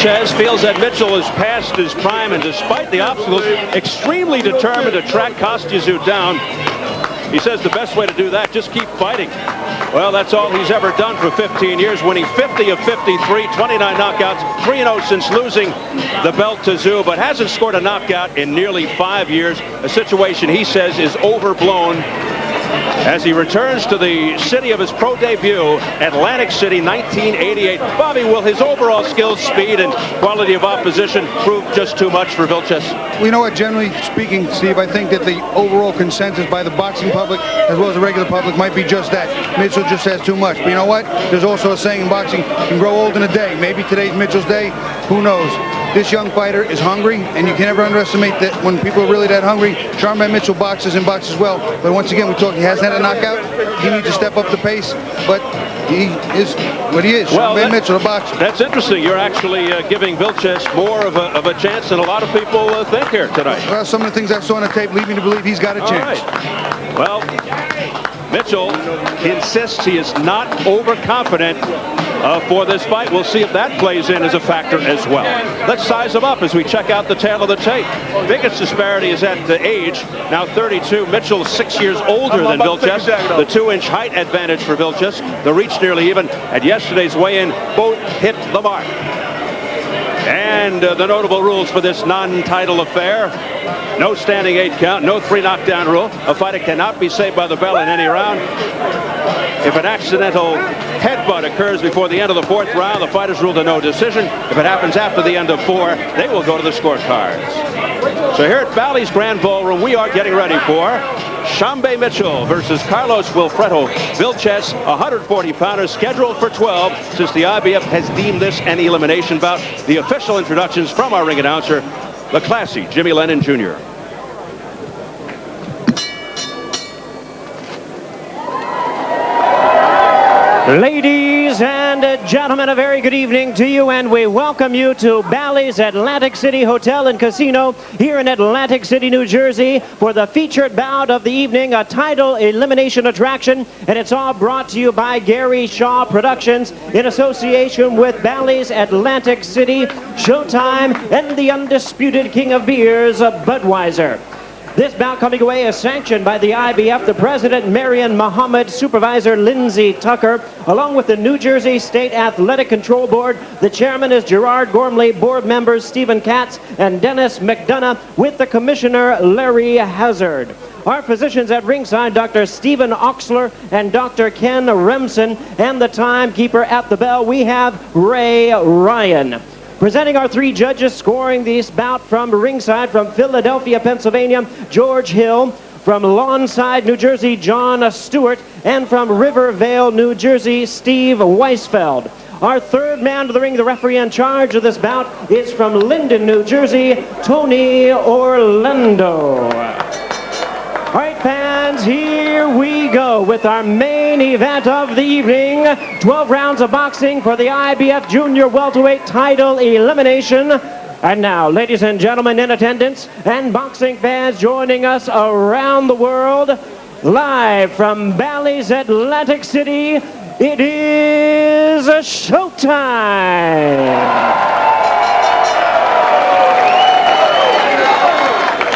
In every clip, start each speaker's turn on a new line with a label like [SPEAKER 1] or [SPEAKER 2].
[SPEAKER 1] Vilches feels that Mitchell is past his prime, and despite the obstacles, extremely determined to track Kostya down. He says the best way to do that, just keep fighting. Well, that's all he's ever done for 15 years, winning 50 of 53, 29 knockouts, 3-0 since losing the belt to Zhu, but hasn't scored a knockout in nearly 5 years, a situation he says is overblown. As he returns to the city of his pro debut, Atlantic City, 1988. Bobby, will his overall skills, speed, and quality of opposition prove just too much for Vilches?
[SPEAKER 2] Well, you know what, generally speaking, Steve, I think that the overall consensus by the boxing public as well as the regular public might be just that. Mitchell just has too much. But you know what? There's also a saying in boxing, you can grow old in a day. Maybe today's Mitchell's day. Who knows? This young fighter is hungry, and you can never underestimate that when people are really that hungry. Sharmba Mitchell boxes and boxes well, but once again, we talk, he hasn't had a knockout. He needs to step up the pace, but he is what he is.
[SPEAKER 1] Well,
[SPEAKER 2] Sharmba Mitchell, a boxer.
[SPEAKER 1] That's interesting. You're actually giving Vilches more of a chance than a lot of people think here tonight.
[SPEAKER 2] Well, some of the things I saw on the tape lead me to believe he's got a chance.
[SPEAKER 1] All right. Well, Mitchell insists he is not overconfident for this fight. We'll see if that plays in as a factor as well. Let's size him up as we check out the tail of the tape. Biggest disparity is at the age, now 32. Mitchell is 6 years older than Vilches. The 2-inch height advantage for Vilches. The reach nearly even. At yesterday's weigh-in, both hit the mark. And the notable rules for this non-title affair: no standing 8 count, no 3 knockdown rule. A fighter cannot be saved by the bell in any round. If an accidental headbutt occurs before the end of the 4th round, the fighter's ruled a no decision. If it happens after the end of 4, they will go to the scorecards. So here at Bally's Grand Ballroom, we are getting ready for Sharmba Mitchell versus Carlos Wilfredo Vilches, 140-pounder, scheduled for 12 since the IBF has deemed this an elimination bout. The official introductions from our ring announcer, the classy Jimmy Lennon Jr.
[SPEAKER 3] Ladies and gentlemen, a very good evening to you, and we welcome you to Bally's Atlantic City Hotel and Casino here in Atlantic City, New Jersey, for the featured bout of the evening, a title elimination attraction, and it's all brought to you by Gary Shaw Productions in association with Bally's Atlantic City, Showtime, and the undisputed king of beers, Budweiser. This bout coming away is sanctioned by the IBF, the president, Marion Muhammad, supervisor, Lindsey Tucker, along with the New Jersey State Athletic Control Board. The chairman is Gerard Gormley, board members Stephen Katz and Dennis McDonough, with the commissioner, Larry Hazard. Our physicians at ringside, Dr. Stephen Oxler and Dr. Ken Remsen, and the timekeeper at the bell, we have Ray Ryan. Presenting our 3 judges, scoring this bout from ringside, from Philadelphia, Pennsylvania, George Hill; from Lawnside, New Jersey, John Stewart; and from Rivervale, New Jersey, Steve Weisfeld. Our 3rd man to the ring, the referee in charge of this bout, is from Linden, New Jersey, Tony Orlando. All right, fans, here we go with our main event of the evening. 12 rounds of boxing for the IBF Junior Welterweight title elimination. And now, ladies and gentlemen in attendance and boxing fans joining us around the world, live from Bally's Atlantic City, it is showtime.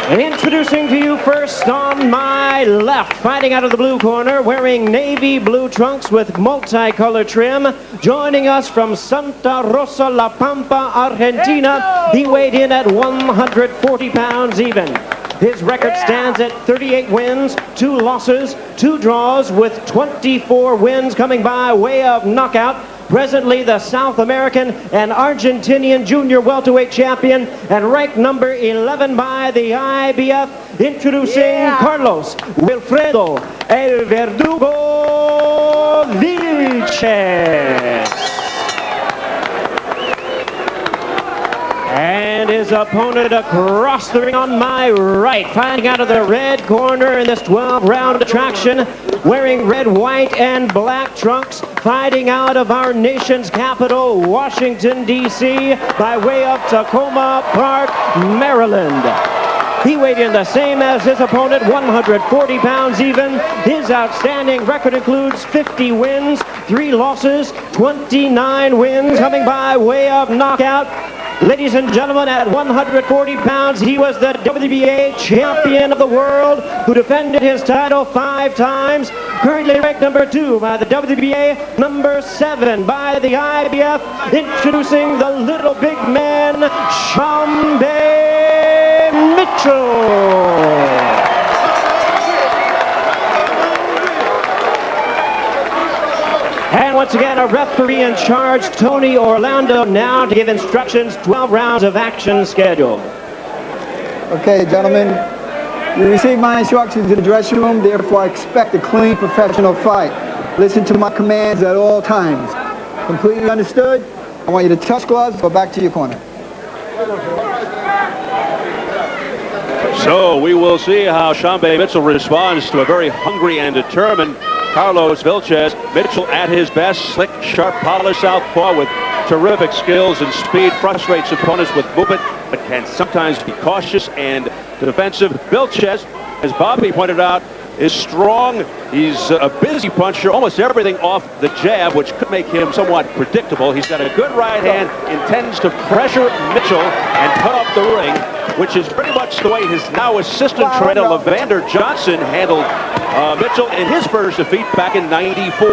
[SPEAKER 3] Introducing to you first on my left, fighting out of the blue corner, wearing navy blue trunks with multicolored trim, joining us from Santa Rosa, La Pampa, Argentina. He weighed in at 140 pounds even. His record stands at 38 wins, 2 losses, 2 draws, with 24 wins coming by way of knockout. Presently the South American and Argentinian junior welterweight champion and ranked number 11 by the IBF, introducing Carlos Wilfredo El Verdugo Vilches. And his opponent across the ring on my right, fighting out of the red corner in this 12-round attraction, wearing red, white, and black trunks, fighting out of our nation's capital, Washington, D.C., by way of Tacoma Park, Maryland. He weighed in the same as his opponent, 140 pounds even. His outstanding record includes 50 wins, 3 losses, 29 wins coming by way of knockout. Ladies and gentlemen, at 140 pounds, he was the WBA champion of the world who defended his title 5 times. Currently ranked number 2 by the WBA, number 7 by the IBF. Introducing the little big man, Sharmba Mitchell. And once again, a referee in charge, Tony Orlando, now to give instructions, 12 rounds of action scheduled.
[SPEAKER 4] Okay, gentlemen, you received my instructions in the dressing room, therefore I expect a clean, professional fight. Listen to my commands at all times. Completely understood? I want you to touch gloves, go back to your corner.
[SPEAKER 1] So we will see how Sharmba Mitchell responds to a very hungry and determined Carlos Vilches. Mitchell at his best, slick, sharp, polished southpaw with terrific skills and speed, frustrates opponents with movement, but can sometimes be cautious and defensive. Vilches, as Bobby pointed out, is strong. He's a busy puncher, almost everything off the jab, which could make him somewhat predictable. He's got a good right hand, intends to pressure Mitchell and cut up the ring, which is pretty much the way his now assistant trainer, Levander Johnson, handled Mitchell in his first defeat back in '94.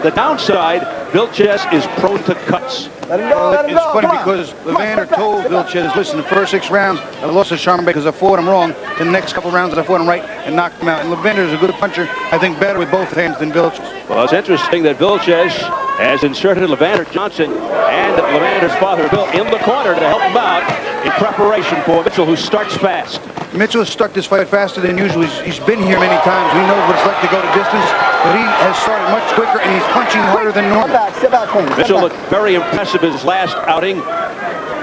[SPEAKER 1] The downside, Vilches is prone to cuts.
[SPEAKER 4] Let him go, let him
[SPEAKER 2] It's
[SPEAKER 4] go.
[SPEAKER 2] funny
[SPEAKER 4] Come on.
[SPEAKER 2] because Levander told Vilches, listen, the first 6 rounds, I lost to Sharmba because I fought him wrong. The next couple rounds, I fought him right and knocked him out. And Levander is a good puncher, I think better with both hands than Vilches.
[SPEAKER 1] Well, it's interesting that Vilches has inserted Levander Johnson and Levander's father, Bill, in the corner to help him out in preparation for Mitchell, who starts fast.
[SPEAKER 2] Mitchell has stuck this fight faster than usual. He's been here many times. He knows what it's like to go to distance, but he has started much quicker and he's punching harder than normal.
[SPEAKER 4] Sit back, clean.
[SPEAKER 1] Mitchell looked very impressive his last outing,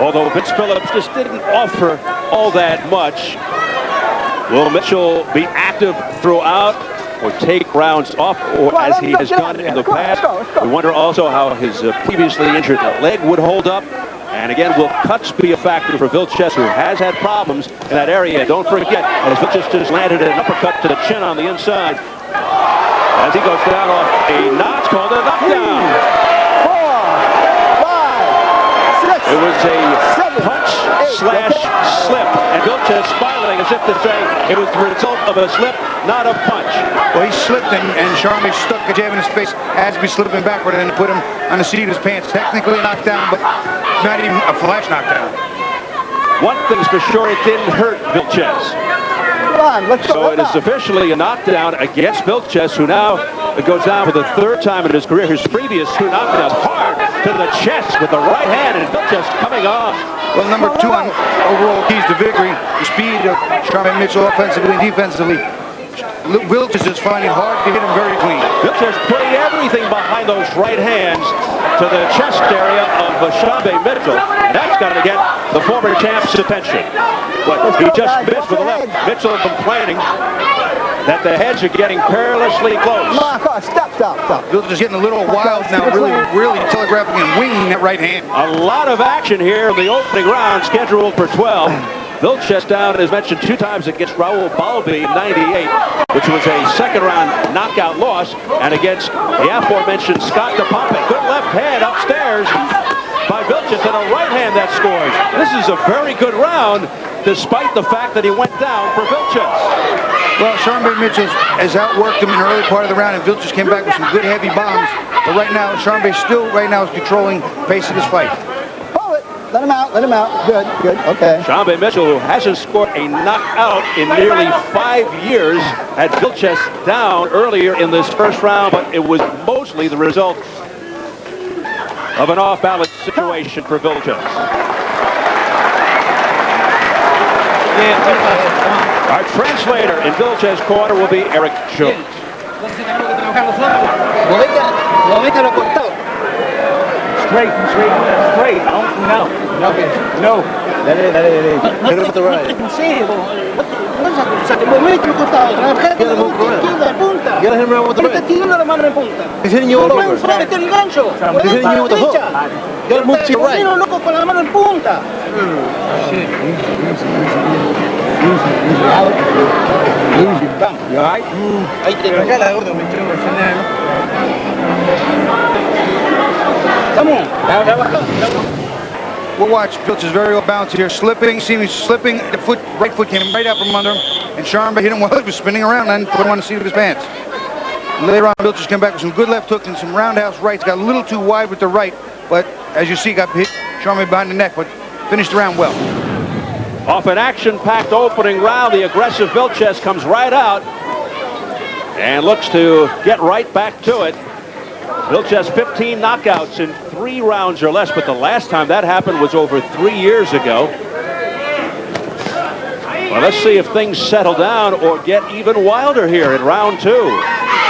[SPEAKER 1] although Vince Phillips just didn't offer all that much. Will Mitchell be active throughout or take rounds off, or as he has done in the past? We wonder also how his previously injured leg would hold up. And again, will cuts be a factor for Vilches, who has had problems in that area? Don't forget, as Vilches just landed an uppercut to the chin on the inside, as he goes down off a notch called a knockdown.
[SPEAKER 4] 4, 5, 6.
[SPEAKER 1] It was a punch/slip, and Vilches smiling as if to say it was the result of a slip, not a punch.
[SPEAKER 2] Well, he slipped and Sharmba stuck a jab in his face as he slipping backward and put him on the seat of his pants. Technically a knockdown, but not even a flash knockdown.
[SPEAKER 1] One thing's for sure, it didn't hurt Vilches.
[SPEAKER 4] Come on, let's go.
[SPEAKER 1] So it is officially a knockdown against Vilches, who now goes down for the 3rd time in his career. His previous 2 knockdowns hard to the chest with the right hand, and Vilches coming off.
[SPEAKER 2] Well, number 2 on overall keys to victory, the speed of Sharmba Mitchell offensively and defensively. Vilches is finding it hard to hit him very clean.
[SPEAKER 1] Vilches putting everything behind those right hands to the chest area of Sharmba Mitchell. That's got to get the former champ's attention. But he just missed with the left. Mitchell complaining that the heads are getting perilously close.
[SPEAKER 4] Come on, stop.
[SPEAKER 2] Vilches is getting a little wild now, really telegraphing and winging that right hand.
[SPEAKER 1] A lot of action here in the opening round, scheduled for 12. Vilches down, as mentioned, 2 times against Raul Balbi in '98, which was a 2nd-round knockout loss, and against the aforementioned Scott DePompe. Good left hand upstairs by Vilches, and a right hand that scores. This is a very good round, despite the fact that he went down for Vilches.
[SPEAKER 2] Well, Sharmba Mitchell has outworked him in the early part of the round, and Vilches came back with some good heavy bombs. But right now, Sharmba still is controlling the pace of this fight.
[SPEAKER 4] Hold it. Let him out. Good, okay.
[SPEAKER 1] Sharmba Mitchell, who hasn't scored a knockout in nearly 5 years, had Vilches down earlier in this first round, but it was mostly the result of an off-balance situation for Vilches. Our translator in Vilches' corner will be Eric Jones.
[SPEAKER 5] Straight. No. Dale. Hit him with the right. Get him around with the right. He's hitting you all over. He's hitting you with the hook. Get him move to your right. Easy. You all right? Come on.
[SPEAKER 2] we'll watch. Vilches very well balanced here, slipping, seeming slipping. The right foot came right out from under him, and Sharmba hit him while he was spinning around and put him on the seat of his pants. And later on, Vilches came back with some good left hooks and some roundhouse rights. Got a little too wide with the right, but as you see, got hit Sharmba behind the neck, but finished the round well.
[SPEAKER 1] Off an action-packed opening round, the aggressive Vilches comes right out and looks to get right back to it. Vilches 15 knockouts in 3 rounds or less, but the last time that happened was over 3 years ago. Well, let's see if things settle down or get even wilder here in round 2.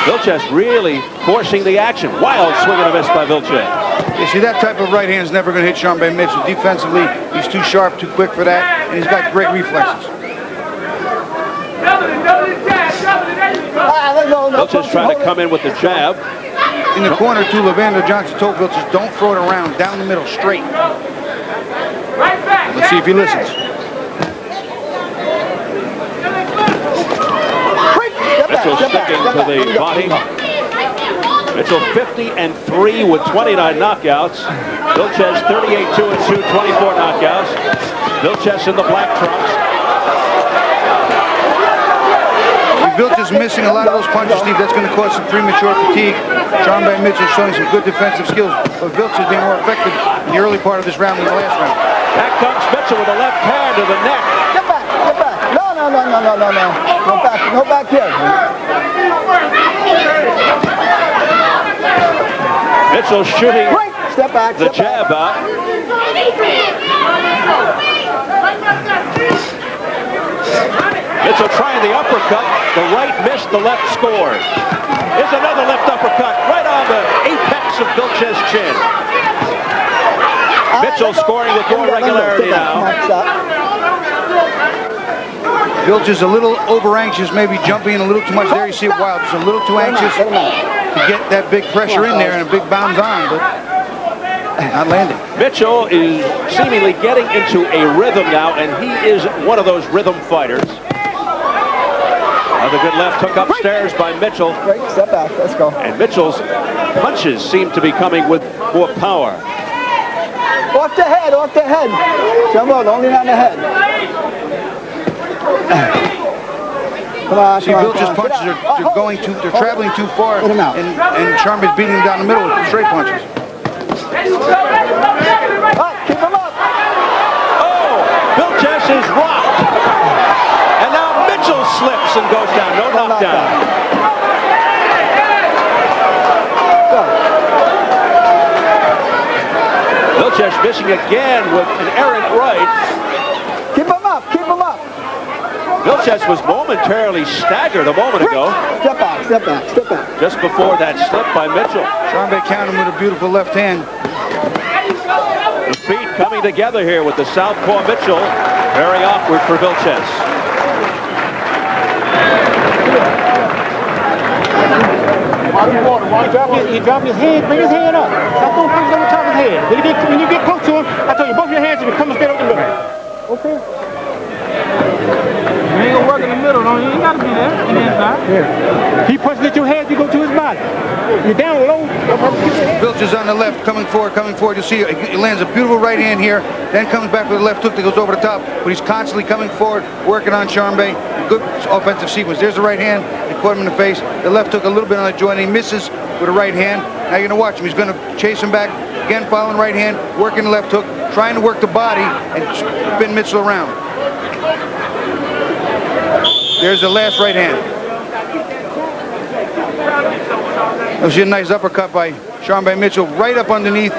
[SPEAKER 1] Vilches really forcing the action. Wild swing and a miss by Vilches.
[SPEAKER 2] You see, that type of right hand is never going to hit Sharmba Mitchell. Defensively, he's too sharp, too quick for that, and he's got great reflexes.
[SPEAKER 1] Vilches trying to come in with the jab.
[SPEAKER 2] In the corner, too, Levander Johnson told Vilches, don't throw it around, down the middle, straight. Let's see if he listens.
[SPEAKER 1] Mitchell sticking to the body. Mitchell 50-3 with 29 knockouts. Vilches 38-2-2, 24 knockouts. Vilches in the black trunks.
[SPEAKER 2] Vilches missing a lot of those punches, Steve. That's going to cause some premature fatigue. Sharmba Mitchell showing some good defensive skills, but Vilches being more effective in the early part of this round than the last round.
[SPEAKER 1] Back comes Mitchell with a left hand to the neck.
[SPEAKER 4] Get back, get back. No. No back here.
[SPEAKER 1] Mitchell shooting
[SPEAKER 4] Step back.
[SPEAKER 1] the jab out. Mitchell trying the uppercut. The right missed, the left scored. Here's another left uppercut right on the apex of Vilches' chin. Mitchell scoring with more regularity now.
[SPEAKER 2] Vilches a little over-anxious, maybe jumping in a little too much there. You see it Wild, just a little too anxious to get that big pressure in there and a big bounds on, but not landing.
[SPEAKER 1] Mitchell is seemingly getting into a rhythm now, and he is one of those rhythm fighters. Another good left hook upstairs by Mitchell.
[SPEAKER 4] Break, step back, let's go.
[SPEAKER 1] And Mitchell's punches seem to be coming with more power.
[SPEAKER 4] Off the head. Sharmba, only on the head. Come on,
[SPEAKER 2] See, Vilches' punches are going too, they're traveling too far,
[SPEAKER 4] Hit him out.
[SPEAKER 2] and Sharmba's beating him down the middle with straight punches.
[SPEAKER 4] Keep him up.
[SPEAKER 1] Oh, Vilches is rocked. And now Mitchell slips and goes down. No knockdown. Vilches missing again with an errant right.
[SPEAKER 4] Keep him up.
[SPEAKER 1] Vilches was momentarily staggered a moment ago.
[SPEAKER 4] Step back.
[SPEAKER 1] Just before that slip by Mitchell.
[SPEAKER 2] Sharmba countered him with a beautiful left hand.
[SPEAKER 1] The feet coming together here with the southpaw Mitchell. Very awkward for Vilches.
[SPEAKER 5] You drop his head, bring his head up. Stop throwing punches over top of his head. When you get close to him, I tell you, both your hands are coming straight over the middle. Okay. You ain't gonna work in the middle, no. You ain't gotta be there. Yeah. He punches at your head, you go to his body. You're down low.
[SPEAKER 2] Vilches on the left, coming forward. You see he lands a beautiful right hand here, then comes back with a left hook that goes over the top, but he's constantly coming forward, working on Sharmba. Good offensive sequence. There's the right hand, he caught him in the face. The left hook a little bit on the joint, he misses with a right hand. Now you're gonna watch him, he's gonna chase him back, again following right hand, working the left hook, trying to work the body and spin Mitchell around. There's the last right hand. That was a nice uppercut by Sharmba Mitchell, right up underneath.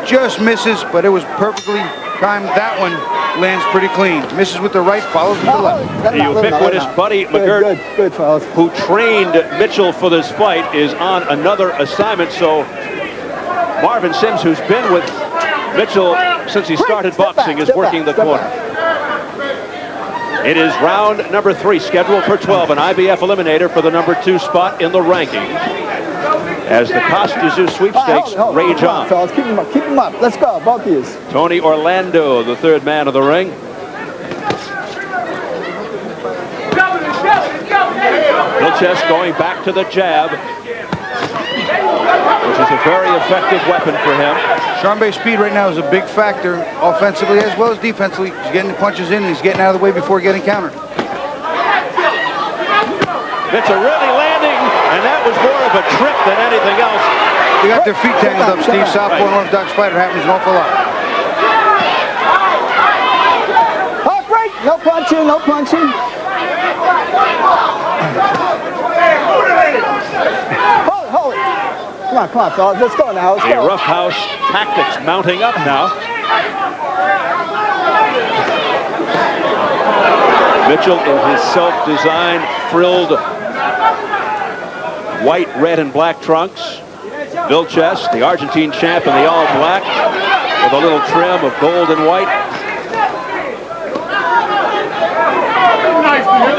[SPEAKER 2] Just misses, but it was perfectly timed. That one lands pretty clean. Misses with the right, follows with the left.
[SPEAKER 1] The ubiquitous Buddy McGirt,
[SPEAKER 4] Good, fellas.
[SPEAKER 1] who trained Mitchell for this fight, is on another assignment. So Marvin Sims, who's been with Mitchell since he started boxing, is working the corner. It is round number 3, scheduled for 12, an IBF eliminator for the number 2 spot in the rankings. As the Costa-Zoo sweepstakes rage on.
[SPEAKER 4] Fellas, keep him up. Let's go, both of you.
[SPEAKER 1] Tony Orlando, the third man of the ring. Vilches going back to the jab. which is a very effective weapon for him.
[SPEAKER 2] Sharmba's speed right now is a big factor, offensively as well as defensively. He's getting the punches in, and he's getting out of the way before getting countered.
[SPEAKER 1] Mitchell really landing, and that was more of a trip than anything else.
[SPEAKER 2] They got their feet tangled up, Steve. Southpaw and Orthodox fighter happens an awful lot.
[SPEAKER 4] Oh, great! No punching, no punching. Hold it. Come on, fellas. Let's go now. Let's
[SPEAKER 1] The
[SPEAKER 4] go.
[SPEAKER 1] roughhouse tactics mounting up now. Mitchell in his self-designed, frilled white, red, and black trunks. Vilches, the Argentine champ, in the all-black with a little trim of gold and white.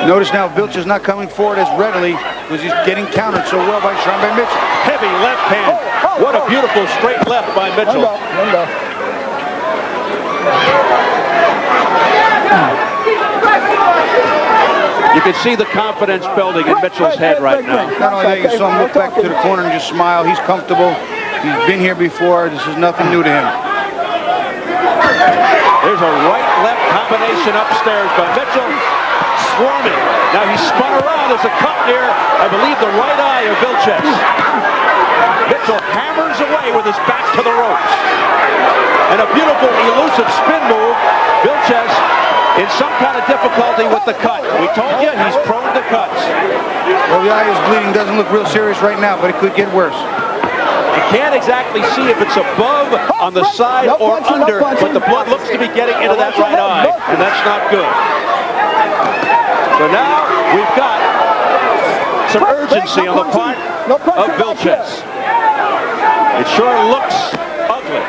[SPEAKER 2] Notice now Vilches not coming forward as readily because he's getting countered so well by Sharmba Mitchell.
[SPEAKER 1] Heavy left hand. What a beautiful straight left by Mitchell. You can see the confidence building in Mitchell's head right now.
[SPEAKER 2] Not only that, you saw him look back to the corner and just smile. He's comfortable. He's been here before. This is nothing new to him.
[SPEAKER 1] There's a right-left combination upstairs by Mitchell. Swarming. Now he's spun around. There's a cut near, I believe, the right eye of Vilches. Mitchell hammers away with his back to the ropes. And a beautiful, elusive spin move. Vilches in some kind of difficulty with the cut. We told you he's prone to cuts.
[SPEAKER 2] Well, the eye is bleeding. Doesn't look real serious right now, but it could get worse.
[SPEAKER 1] You can't exactly see if it's above on the side or under, but the blood looks to be getting into that right eye, and that's not good. So now we've got some urgency on the part of Vilches. It sure looks ugly.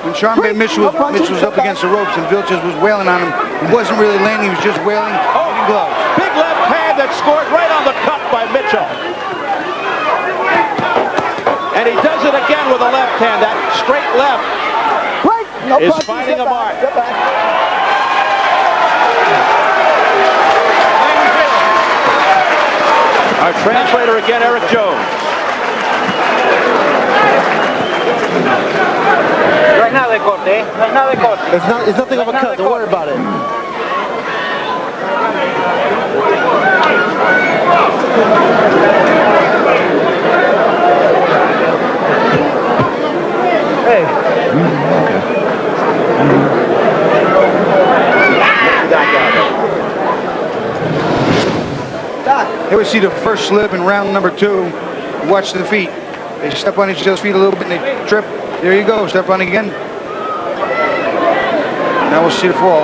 [SPEAKER 2] When Sharmba Mitchell was up against the ropes and Vilches was wailing on him, he wasn't really landing, he was just wailing, hitting gloves.
[SPEAKER 1] Big left hand that scored right on the cut by Mitchell. And he does it again with a left hand. That straight left is finding a mark. Our translator again, Eric Jones.
[SPEAKER 5] No es nada de corte, ¿eh? No es nada de corte. It's nothing of a cut. Don't worry about it. Hey.
[SPEAKER 2] Here we see the first slip in round number 2. Watch the feet. They step on each other's feet a little bit and they trip. There you go, step on again. Now we'll see the fall.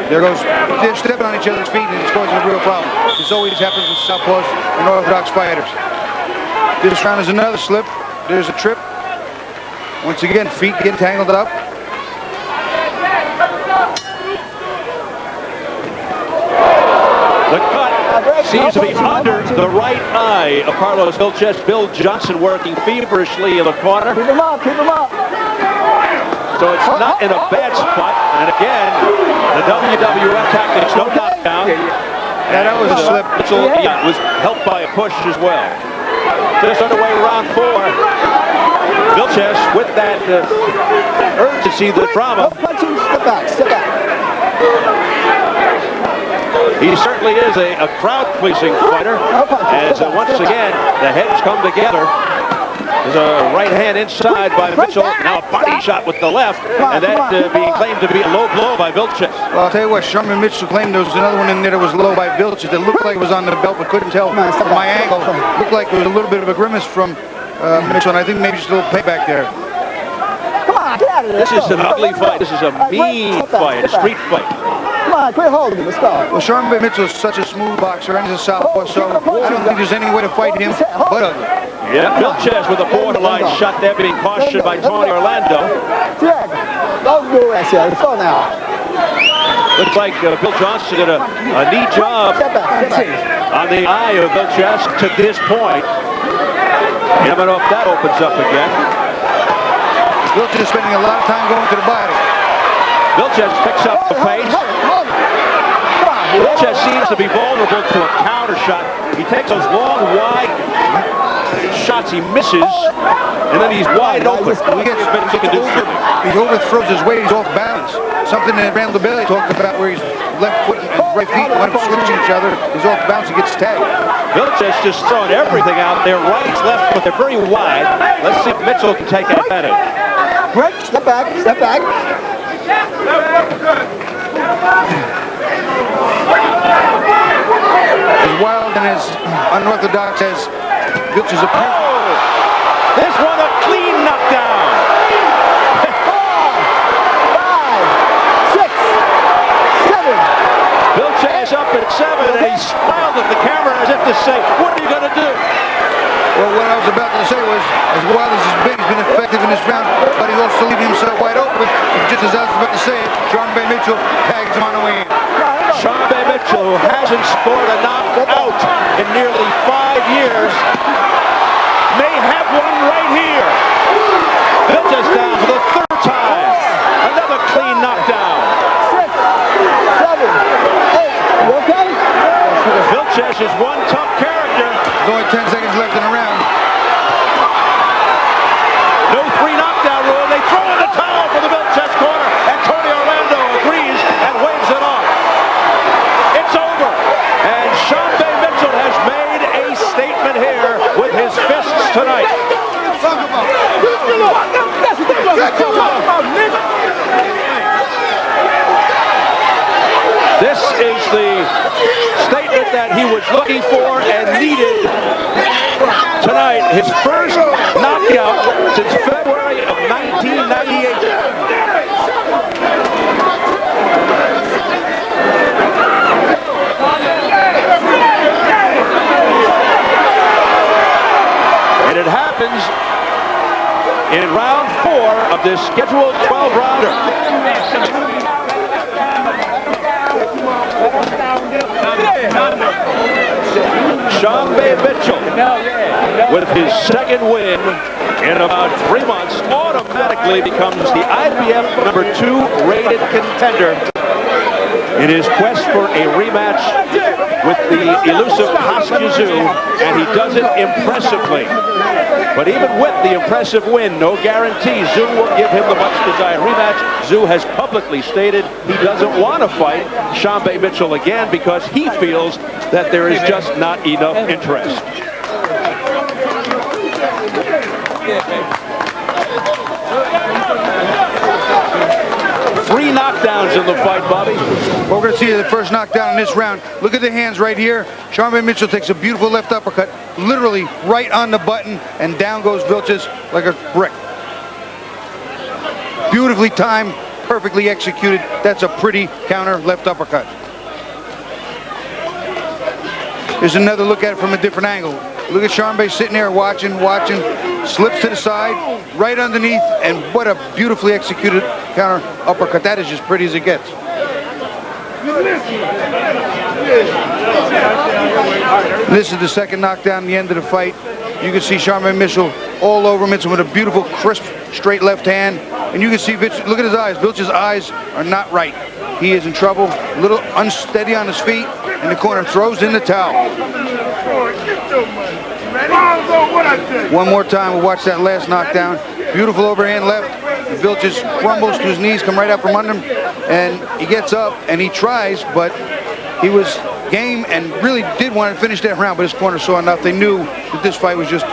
[SPEAKER 2] There goes, they're stepping on each other's feet and it's causing a real problem. This always happens with southpaws and orthodox fighters. This round is another slip. There's a trip. Once again, feet get tangled up.
[SPEAKER 1] The cut seems to be under the right eye of Carlos Vilches. Bill Johnson working feverishly in the corner.
[SPEAKER 4] Keep him up, keep him up.
[SPEAKER 1] So it's not in a bad spot. And again, the WWF tactics, no knockdown.
[SPEAKER 2] Yeah, that was a slip.
[SPEAKER 1] Mitchell was helped by a push as well. Just underway round 4. Vilches with that urgency, the drama.
[SPEAKER 4] Step back, step back.
[SPEAKER 1] He certainly is a crowd-pleasing fighter. As once again, the heads come together. There's a right hand inside by Mitchell. Now a body shot with the left. And that being claimed to be a low blow by Vilches.
[SPEAKER 2] Well, I'll tell you what, Sharmba Mitchell claimed there was another one in there that was low by Vilches that looked like it was on the belt, but couldn't tell from my angle. Looked like there was a little bit of a grimace from Mitchell, and I think maybe just a little payback there.
[SPEAKER 4] Come on, get out of there.
[SPEAKER 1] This is an ugly fight. This is a mean fight, a street fight.
[SPEAKER 4] Come on, quit holding him. Let's go.
[SPEAKER 2] Well, Sharmba Mitchell is such a smooth boxer and he's a southpaw, so I don't think there's any way to fight him but ugly.
[SPEAKER 1] Yeah, Vilches with a borderline shot there, being cautioned by Tony Orlando.
[SPEAKER 4] Yeah, don't do that, let's go now.
[SPEAKER 1] Looks like Bill Johnson did a knee job on the eye of Vilches to this point. You never know if that opens up again.
[SPEAKER 2] Vilches is spending a lot of time going to the body.
[SPEAKER 1] Vilches picks up the pace. Vilches seems to be vulnerable to a counter shot. He takes those long, wide shots, he misses, and then he's wide open.
[SPEAKER 2] He overthrows his weight. He's off balance. Something that Randall Bally talked about, where he's left foot and right feet want to switch each other. He's off balance. He gets tagged.
[SPEAKER 1] Vilches just throwing everything out there, right, left, but they're very wide. Let's see if Mitchell can take advantage.
[SPEAKER 4] Break, step back, step back.
[SPEAKER 2] As wild and as unorthodox as Vilches appears.
[SPEAKER 1] Oh! This one a clean knockdown.
[SPEAKER 4] 5, 6, 7.
[SPEAKER 1] Vilches up at 7, and he smiled at the camera as if to say, what are you going to do?
[SPEAKER 2] Well, what I was about to say was, as wild as he's been effective in this round, but he's also leaving himself wide open. Just as I was about to say it, Sharmba Mitchell tags him on the way in.
[SPEAKER 1] Sharmba Mitchell, who hasn't scored a knockout in nearly 5 years, may have one right here. Vilches down for the 3rd time. Another clean knockdown.
[SPEAKER 4] 6, 7, 8. You okay?
[SPEAKER 1] Vilches is one tough character.
[SPEAKER 2] There's only 10 seconds left in the round.
[SPEAKER 1] No 3 knockdown rule. They throw in the towel for the Vilches corner, and Tony Orlando agrees and waves it off. It's over, and Sharmba Mitchell has made a statement here with his fists tonight. This is the statement that he was looking for and needed tonight. His first knockout since February of 1998. And it happens in round 4 of this scheduled 12-rounder. Sharmba Mitchell, with his 2nd win in about 3 months, automatically becomes the IBF number 2 rated contender in his quest for a rematch with the elusive Kosciuszko, and he does it impressively. But even with the impressive win, no guarantee Zoo will give him the much-desired rematch. Zoo has publicly stated he doesn't want to fight Sharmba Mitchell again because he feels that there is just not enough interest. Three knockdowns in the fight, Bobby.
[SPEAKER 2] Well, we're going to see the first knockdown in this round. Look at the hands right here. Sharmba Mitchell takes a beautiful left uppercut, literally right on the button, and down goes Vilches like a brick. Beautifully timed, perfectly executed. That's a pretty counter left uppercut. Here's another look at it from a different angle. Look at Sharmba sitting there watching, slips to the side, right underneath, and what a beautifully executed counter uppercut. That is as pretty as it gets. This is the second knockdown, the end of the fight. You can see Sharmba Mitchell all over Mitchell with a beautiful, crisp, straight left hand. And you can see, look at his eyes. Vilches' eyes are not right. He is in trouble, a little unsteady on his feet. In the corner, throws in the towel. One more time, we'll watch that last knockdown. Beautiful overhand left. Vilches crumbles to his knees, come right out from under him, and he gets up and he tries, but he was game and really did want to finish that round, but his corner saw enough. They knew that this fight was just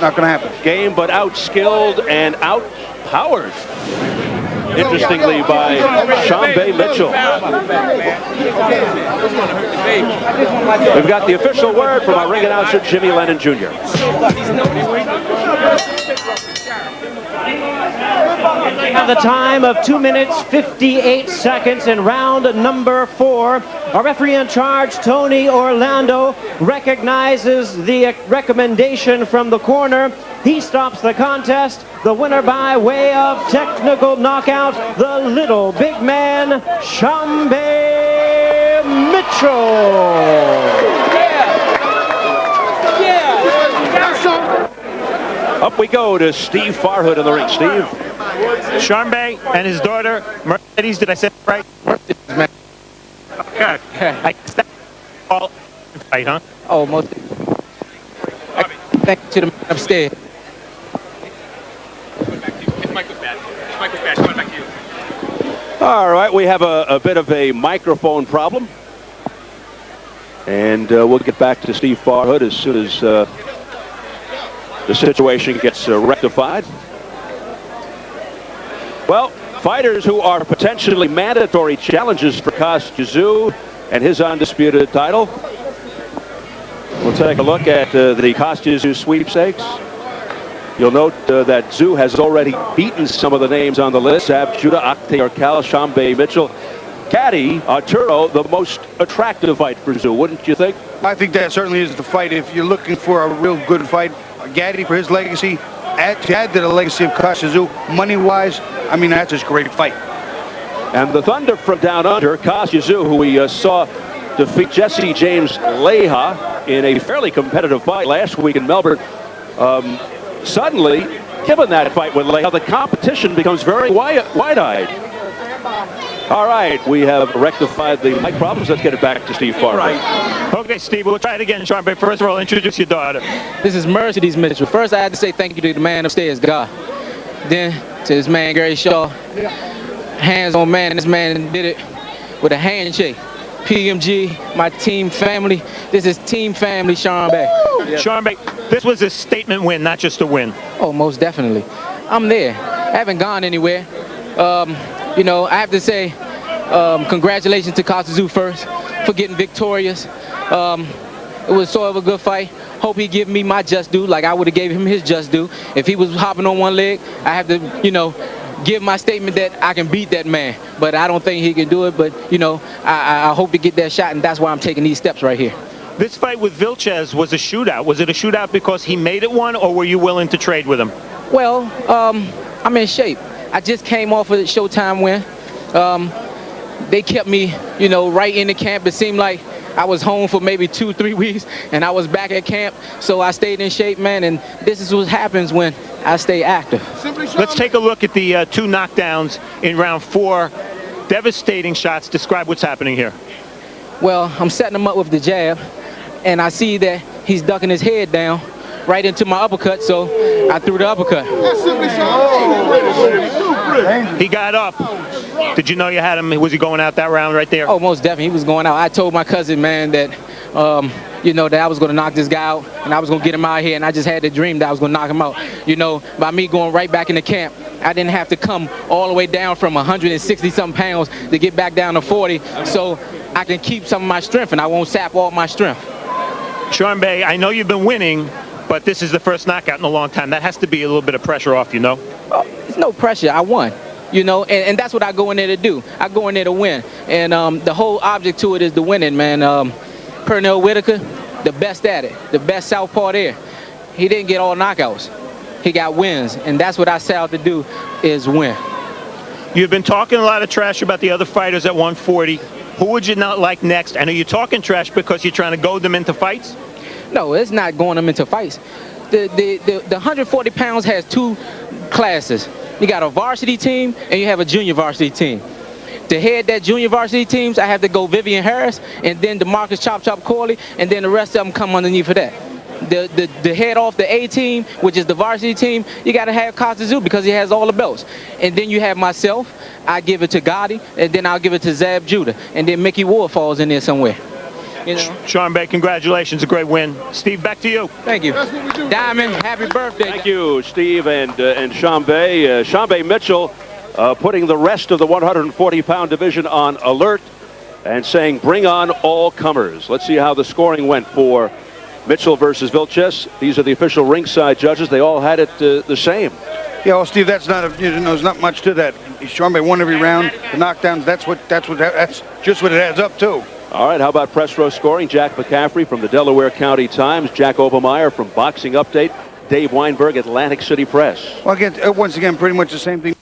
[SPEAKER 2] not going to happen.
[SPEAKER 1] Game, but outskilled and outpowered, interestingly, by Sharmba Mitchell. We've got the official word from our ring announcer, Jimmy Lennon Jr.
[SPEAKER 3] At the time of 2 minutes 58 seconds in round number 4, our referee in charge, Tony Orlando, recognizes the recommendation from the corner. He stops the contest. The winner by way of technical knockout, the little big man, Sharmba Mitchell.
[SPEAKER 1] Up we go to Steve Farhood in the ring. Steve.
[SPEAKER 6] Sharmba and his daughter, Mercedes, did I say it right? Okay. I guess that's all fight, huh?
[SPEAKER 7] Oh, most. thank you to the man upstairs.
[SPEAKER 1] All right, we have a bit of a microphone problem. And we'll get back to Steve Farhood as soon as the situation gets rectified. Well, fighters who are potentially mandatory challenges for Kostya and his undisputed title. We'll take a look at the Kostya sweepstakes. You'll note that Tszyu has already beaten some of the names on the list. Zab Judah, Akte Arcal, Sharmba Mitchell. Caddy, Arturo, the most attractive fight for Tszyu, wouldn't you think?
[SPEAKER 2] I think that certainly is the fight. If you're looking for a real good fight, Gaddy for his legacy, to add to the legacy of Kostya, money-wise, I mean, that's just a great fight.
[SPEAKER 1] And the Thunder from down under, Kostya, who we saw defeat Jesse James Leija in a fairly competitive fight last week in Melbourne. Suddenly, given that fight with Leija, the competition becomes very wide-eyed. All right, we have rectified the mic problems. Let's get it back to Steve Farhood.
[SPEAKER 6] Right. Okay, Steve, we'll try it again, Sharmba. First of all, introduce your daughter.
[SPEAKER 7] This is Mercedes Mitchell. First, I had to say thank you to the man upstairs, God. Then to this man, Gary Shaw. Hands-on man, and this man did it with a handshake. PMG, my team family. This is team family, Sharmba.
[SPEAKER 6] Sharmba, this was a statement win, not just a win.
[SPEAKER 7] Oh, most definitely. I'm there. I haven't gone anywhere. You know, I have to say congratulations to Kostya first for getting victorious. It was sort of a good fight. Hope he give me my just due, like I would have gave him his just due. If he was hopping on one leg, I have to, you know, give my statement that I can beat that man. But I don't think he can do it. But, you know, I hope to get that shot, and that's why I'm taking these steps right here.
[SPEAKER 6] This fight with Vilches was a shootout. Was it a shootout because he made it one, or were you willing to trade with him?
[SPEAKER 7] Well, I'm in shape. I just came off of the Showtime win. They kept me, you know, right in the camp. It seemed like I was home for maybe 2-3 weeks, and I was back at camp. So I stayed in shape, man, and this is what happens when I stay active.
[SPEAKER 6] Let's take a look at the 2 knockdowns in round 4. Devastating shots. Describe what's happening here.
[SPEAKER 7] Well, I'm setting him up with the jab, and I see that he's ducking his head down right into my uppercut, so I threw the uppercut.
[SPEAKER 6] He got up. Did you know you had him? Was he going out that round right there?
[SPEAKER 7] Oh, most definitely. He was going out. I told my cousin, man, that, you know, that I was going to knock this guy out, and I was going to get him out here, and I just had the dream that I was going to knock him out. You know, by me going right back in the camp, I didn't have to come all the way down from 160-something pounds to get back down to 40, so I can keep some of my strength, and I won't sap all my strength.
[SPEAKER 6] Sharmba, I know you've been winning, but this is the first knockout in a long time. That has to be a little bit of pressure off, you know?
[SPEAKER 7] Oh, it's no pressure. I won. You know, and that's what I go in there to do. I go in there to win. And the whole object to it is the winning, man. Pernell Whitaker, the best at it, the best southpaw there. He didn't get all knockouts. He got wins, and that's what I set out to do, is win.
[SPEAKER 6] You've been talking a lot of trash about the other fighters at 140. Who would you not like next? And are you talking trash because you're trying to goad them into fights?
[SPEAKER 7] No, it's not going them into fights. The 140 pounds has 2 classes. You got a varsity team and you have a junior varsity team. To head that junior varsity teams, I have to go Vivian Harris and then DeMarcus Chop Chop Corley, and then the rest of them come underneath of that. The head off the A team, which is the varsity team, you got to have Kostya because he has all the belts. And then you have myself. I give it to Gotti, and then I'll give it to Zab Judah, and then Mickey Ward falls in there somewhere. You know?
[SPEAKER 6] Sharmba, congratulations, a great win. Steve, back to you.
[SPEAKER 7] Thank you. Diamond, happy birthday.
[SPEAKER 1] Thank you, Steve and Sharmba. Sharmba Mitchell putting the rest of the 140-pound division on alert and saying, bring on all comers. Let's see how the scoring went for Mitchell versus Vilches. These are the official ringside judges. They all had it the same.
[SPEAKER 2] Yeah, well, Steve, that's not there's not much to that. Sharmba won every round. The knockdowns, that's just what it adds up to.
[SPEAKER 1] All right, how about press row scoring? Jack McCaffrey from the Delaware County Times, Jack Obermeyer from Boxing Update, Dave Weinberg, Atlantic City Press.
[SPEAKER 2] Well, again, once again, pretty much the same thing.